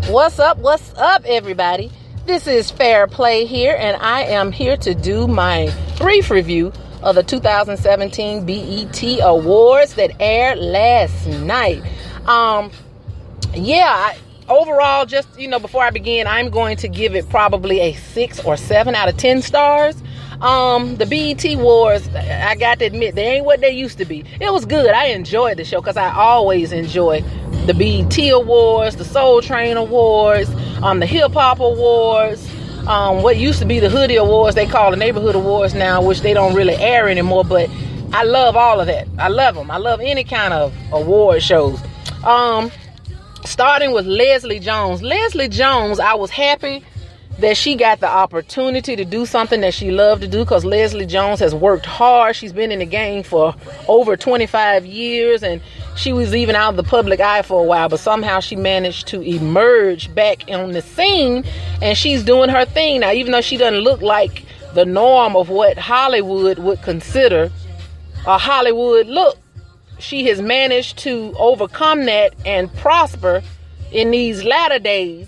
What's up, everybody? This is Fair Play here, and I am here to do my brief review of the 2017 BET Awards that aired last night. Overall, just, before I begin, I'm going to give it probably a 6 or 7 out of 10 stars. The BET Awards, I got to admit, they ain't what they used to be. It was good. I enjoyed the show because I always enjoy the BET Awards, the Soul Train Awards, the Hip Hop Awards, what used to be the Hoodie Awards, they call the Neighborhood Awards now, which they don't really air anymore, but I love all of that. I love them. I love any kind of award shows. Starting with Leslie Jones. Leslie Jones, I was happy that she got the opportunity to do something that she loved to do, because Leslie Jones has worked hard. She's been in the game for over 25 years, and she was even out of the public eye for a while, but somehow she managed to emerge back on the scene, and she's doing her thing now. Even though she doesn't look like the norm of what Hollywood would consider a Hollywood look, she has managed to overcome that and prosper in these latter days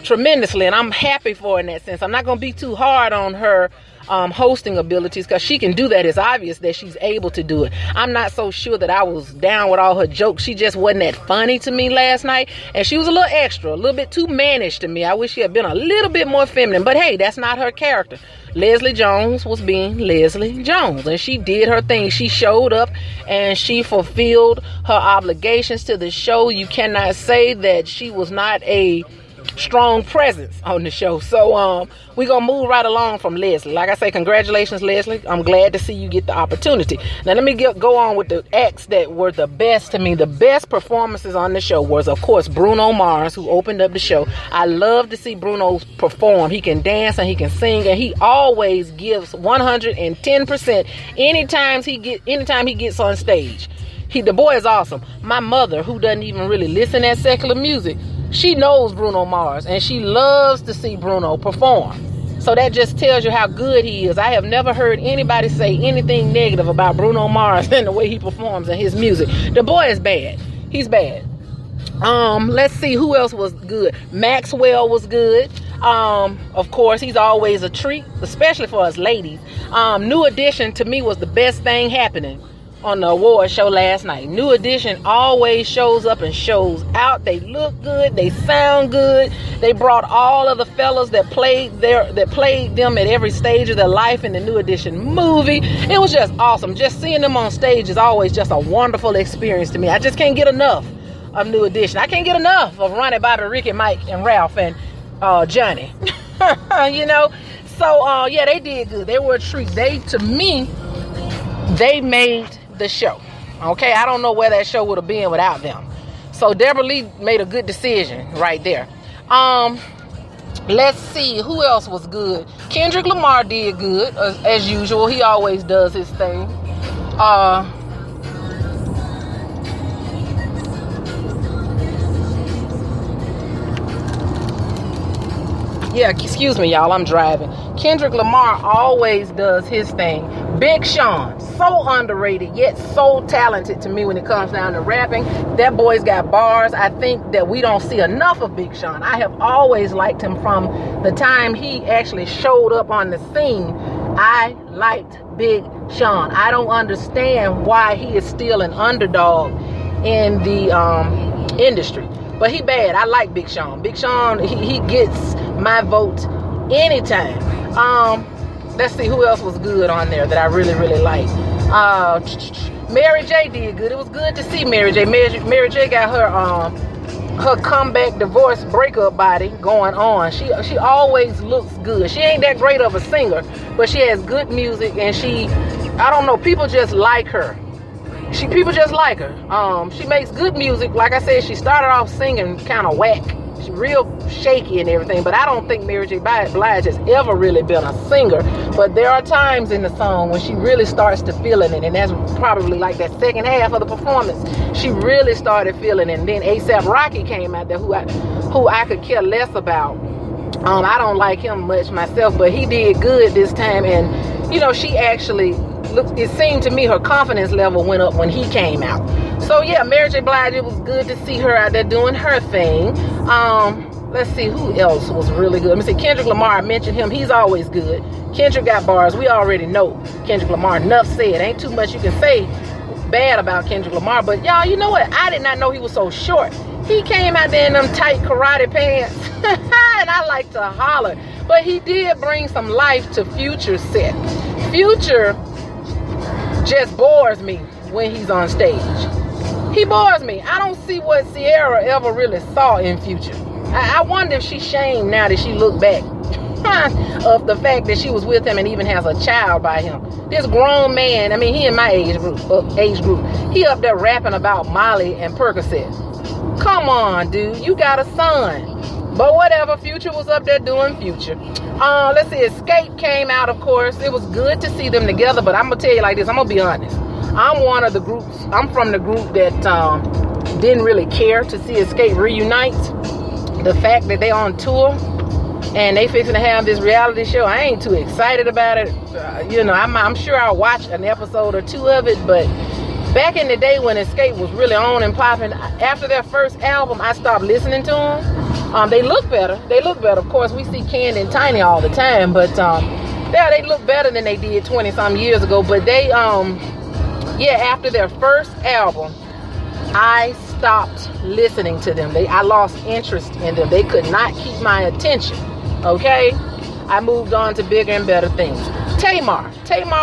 tremendously, and I'm happy for her in that sense. I'm not going to be too hard on her hosting abilities, because she can do that. It's obvious that she's able to do it. I'm not so sure that I was down with all her jokes. She just wasn't that funny to me last night, and she was a little extra, a little bit too mannish to me. I wish she had been a little bit more feminine, but hey, that's not her character. Leslie Jones was being Leslie Jones, and she did her thing. She showed up and she fulfilled her obligations to the show. You cannot say that she was not a strong presence on the show. So we're gonna move right along from Leslie. Like I say, congratulations, Leslie. I'm glad to see you get the opportunity. Now let me go on with the acts that were the best to me. The best performances on the show was, of course, Bruno Mars, who opened up the show. I love to see Bruno perform. He can dance and he can sing, and he always gives 110% anytime he gets on stage. The boy is awesome. My mother, who doesn't even really listen to secular music, she knows Bruno Mars, and she loves to see Bruno perform. So that just tells you how good he is. I have never heard anybody say anything negative about Bruno Mars and the way he performs and his music. The boy is bad. He's bad. Let's see who else was good. Maxwell was good. Of course, he's always a treat, especially for us ladies. New Edition to me was the best thing happening on the award show last night. New Edition always shows up and shows out. They look good, they sound good. They brought all of the fellas that played them at every stage of their life in the New Edition movie. It was just awesome. Just seeing them on stage is always just a wonderful experience to me. I just can't get enough of New Edition. I can't get enough of Ronnie, Bobby, Ricky, Mike, and Ralph, and Johnny. So yeah, they did good. They were a treat. To me, they made the show. Okay, I don't know where that show would have been without them. So Deborah Lee made a good decision right there. Let's see who else was good. Kendrick Lamar did good as usual. He always does his thing. Yeah, excuse me, y'all, I'm driving. Kendrick Lamar always does his thing. Big Sean, so underrated, yet so talented to me when it comes down to rapping. That boy's got bars. I think that we don't see enough of Big Sean. I have always liked him from the time he actually showed up on the scene. I liked Big Sean. I don't understand why he is still an underdog in the industry. But he bad. I like Big Sean. Big Sean, he gets my vote anytime. Let's see who else was good on there that I really, really like. Mary J did good. It was good to see Mary J. Mary J got her comeback divorce breakup body going on. She always looks good. She ain't that great of a singer, but she has good music, and I don't know, people just like her. People just like her. She makes good music. Like I said, she started off singing kind of whack. She's real shaky and everything, but I don't think Mary J. Blige has ever really been a singer. But there are times in the song when she really starts to feel it, and that's probably like that second half of the performance. She really started feeling it, and then A$AP Rocky came out there, who I could care less about. I don't like him much myself, but he did good this time, and she actually it seemed to me her confidence level went up when he came out. So yeah, Mary J. Blige, it was good to see her out there doing her thing. Let's see, who else was really good? Let me see, Kendrick Lamar, I mentioned him. He's always good. Kendrick got bars. We already know Kendrick Lamar. Enough said. Ain't too much you can say bad about Kendrick Lamar. But y'all, you know what? I did not know he was so short. He came out there in them tight karate pants. And I like to holler. But he did bring some life to Future's set. Future just bores me when he's on stage. He bores me. I don't see what Sierra ever really saw in Future. I wonder if she's shamed now that she looked back of the fact that she was with him and even has a child by him. This grown man, I mean, he in my age group, he up there rapping about Molly and Percocet. Come on, dude, you got a son. But whatever, Future was up there doing Future. Let's see, Escape came out, of course. It was good to see them together, but I'm going to tell you like this, I'm going to be honest. I'm from the group that didn't really care to see Escape reunite. The fact that they on tour and they fixing to have this reality show, I ain't too excited about it. I'm sure I'll watch an episode or two of it, but back in the day when Escape was really on and popping, after their first album, I stopped listening to them. They look better. Of course, we see Candy and Tiny all the time, but yeah, they look better than they did 20-some years ago. But they, after their first album, I stopped listening to them. I lost interest in them. They could not keep my attention. Okay? I moved on to bigger and better things. Tamar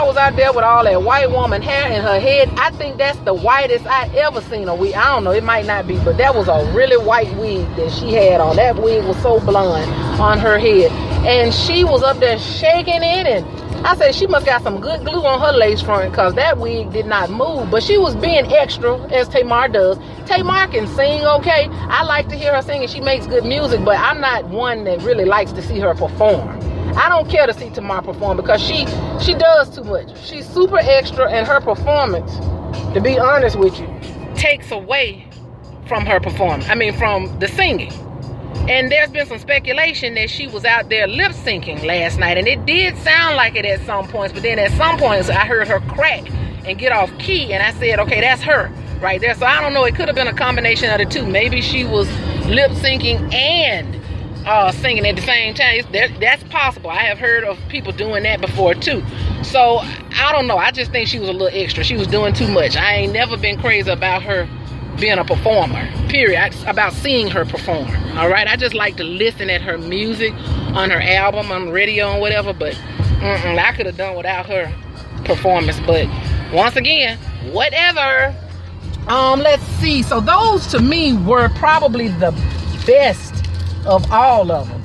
was out there with all that white woman hair in her head. I think that's the whitest I ever seen a wig. I don't know, it might not be, but that was a really white wig that she had on. That wig was so blonde on her head. And she was up there shaking it, and I said she must got some good glue on her lace front because that wig did not move. But she was being extra, as Tamar does. Tamar can sing okay. I like to hear her sing and she makes good music, but I'm not one that really likes to see her perform. I don't care to see Tamar perform because she does too much. She's super extra, and her performance, to be honest with you, takes away from her performance. I mean, from the singing. And there's been some speculation that she was out there lip syncing last night, and it did sound like it at some points, but then at some points I heard her crack and get off key, and I said, okay, that's her right there. So I don't know, it could have been a combination of the two. Maybe she was lip syncing and singing at the same time. That's possible. I have heard of people doing that before too. So I don't know, I just think she was a little extra. She was doing too much. I ain't never been crazy about her being a performer, period. About seeing her perform. All right, I just like to listen at her music on her album, on the radio and whatever, but I could have done without her performance. But once again, whatever. Let's see. So those to me were probably the best of all of them.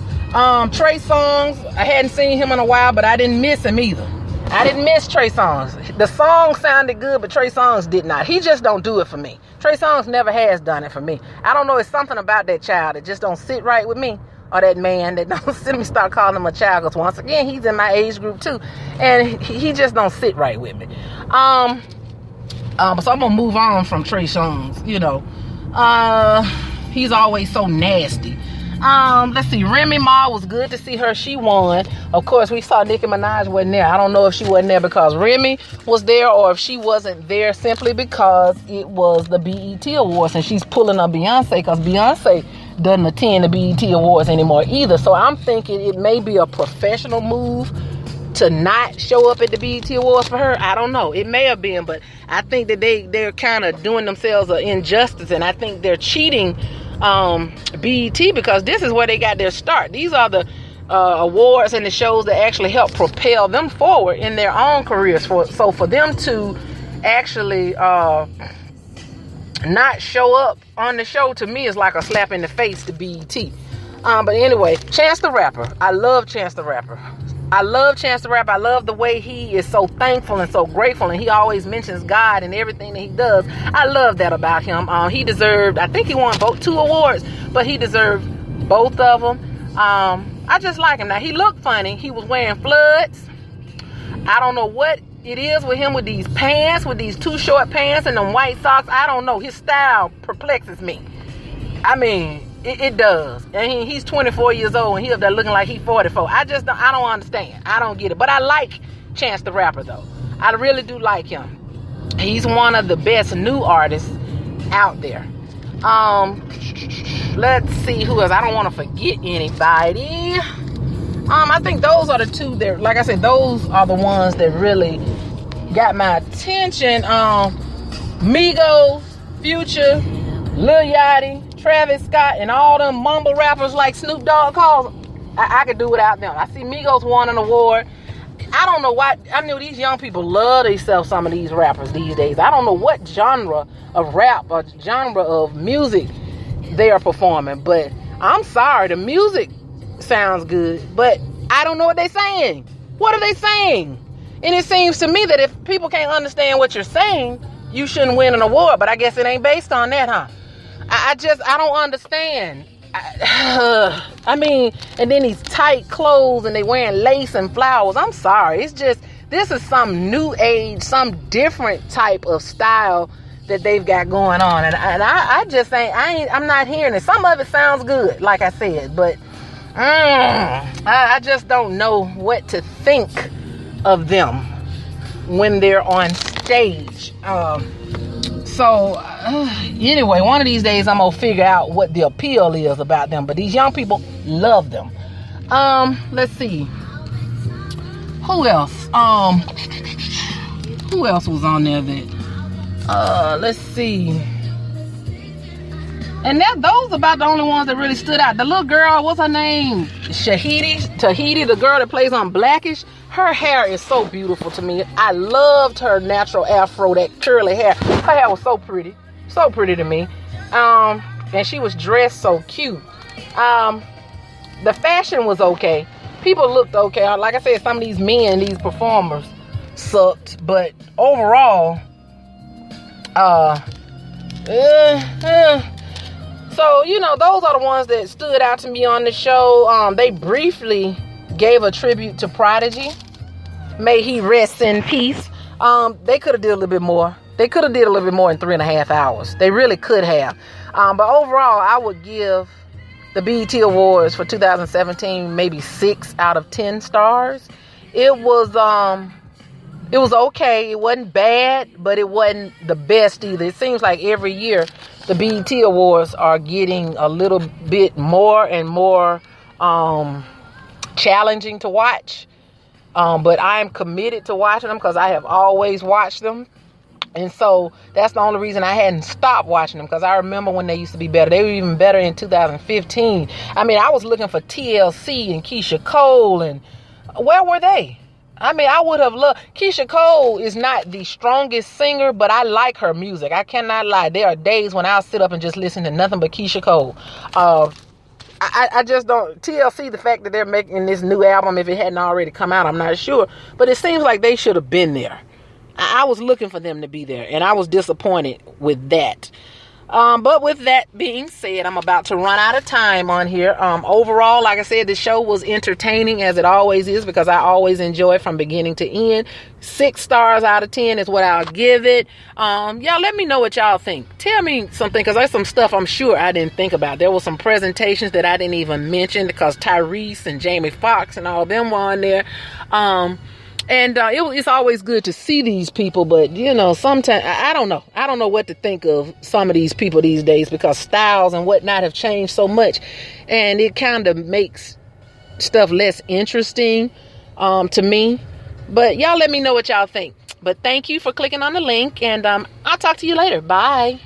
Trey Songz, I hadn't seen him in a while, but I didn't miss him either. I didn't miss Trey Songz. The song sounded good, but Trey Songz did not. He just don't do it for me. Trey Songz never has done it for me. I don't know, it's something about that child that just don't sit right with me. Or that man that don't sit me start calling him a child, because once again, he's in my age group too. And he just don't sit right with me. So I'm gonna move on from Trey Songz, he's always so nasty. Let's see, Remy Ma was good to see her. She won. Of course, we saw Nicki Minaj wasn't there. I don't know if she wasn't there because Remy was there or if she wasn't there simply because it was the BET Awards and she's pulling up Beyonce because Beyonce doesn't attend the BET Awards anymore either. So I'm thinking it may be a professional move to not show up at the BET Awards for her. I don't know. It may have been, but I think that they're kind of doing themselves an injustice, and I think they're cheating BET because this is where they got their start. These are the awards and the shows that actually help propel them forward in their own careers. So for them to actually not show up on the show, to me, is like a slap in the face to BET. But anyway, Chance the Rapper. I love Chance the Rapper. I love the way he is so thankful and so grateful, and he always mentions God and everything that he does. I love that about him. He deserved, I think he won 2 awards, but he deserved both of them. I just like him. Now, he looked funny. He was wearing floods. I don't know what it is with him with these pants, with these too short pants and them white socks. I don't know. His style perplexes me. I mean, it does. And he's 24 years old and he up there looking like he's 44. I don't understand. I don't get it. But I like Chance the Rapper though. I really do like him. He's one of the best new artists out there. Let's see who else. I don't want to forget anybody. I think those are the two that, like I said, those are the ones that really got my attention. Migos, Future, Lil Yachty, Travis Scott, and all them mumble rappers like Snoop Dogg calls. I could do without them. I see Migos won an award. I don't know why. I knew these young people love themselves, some of these rappers these days. I don't know what genre of rap or genre of music they are performing, but I'm sorry, the music sounds good, but I don't know what they're saying. What are they saying? And it seems to me that if people can't understand what you're saying, you shouldn't win an award. But I guess it ain't based on that, huh? I don't understand. I mean, and then these tight clothes and they wearing lace and flowers. I'm sorry. It's just, this is some new age, some different type of style that they've got going on. And I just I'm not hearing it. Some of it sounds good, like I said, but I just don't know what to think of them when they're on stage. Anyway, one of these days I'm gonna figure out what the appeal is about them, but these young people love them. Let's see, who else was on there that let's see, and those about the only ones that really stood out. The little girl, what's her name? Tahiti, the girl that plays on Blackish. Her hair is so beautiful to me. I loved her natural afro, that curly hair. Her hair was so pretty to me. And she was dressed so cute. The fashion was okay. People looked okay. Like I said, some of these men, these performers, sucked. But overall, so, you know, those are the ones that stood out to me on the show. They briefly gave a tribute to Prodigy. May he rest in peace. They could have did a little bit more. They could have did a little bit more in 3.5 hours. They really could have. But overall, I would give the BET Awards for 2017 maybe 6 out of 10 stars. It was okay. It wasn't bad, but it wasn't the best either. It seems like every year the BET Awards are getting a little bit more and more challenging to watch. But I am committed to watching them because I have always watched them. And so that's the only reason I hadn't stopped watching them, because I remember when they used to be better. They were even better in 2015. I mean, I was looking for TLC and Keisha Cole, and where were they? I mean, I would have loved. Keisha Cole is not the strongest singer, but I like her music. I cannot lie. There are days when I'll sit up and just listen to nothing but Keisha Cole. I just don't. TLC, the fact that they're making this new album, if it hadn't already come out, I'm not sure. But it seems like they should have been there. I was looking for them to be there, and I was disappointed with that. But with that being said, I'm about to run out of time on here. Overall, like I said, the show was entertaining, as it always is, because I always enjoy it from beginning to end. 6 stars out of 10 is what I'll give it. Y'all let me know what y'all think. Tell me something, because there's some stuff I'm sure I didn't think about. There were some presentations that I didn't even mention, because Tyrese and Jamie Foxx and all of them were on there. And it's always good to see these people, but you know, sometimes I don't know what to think of some of these people these days, because styles and whatnot have changed so much, and it kind of makes stuff less interesting to me. But y'all let me know what y'all think. But thank you for clicking on the link, and I'll talk to you later. Bye.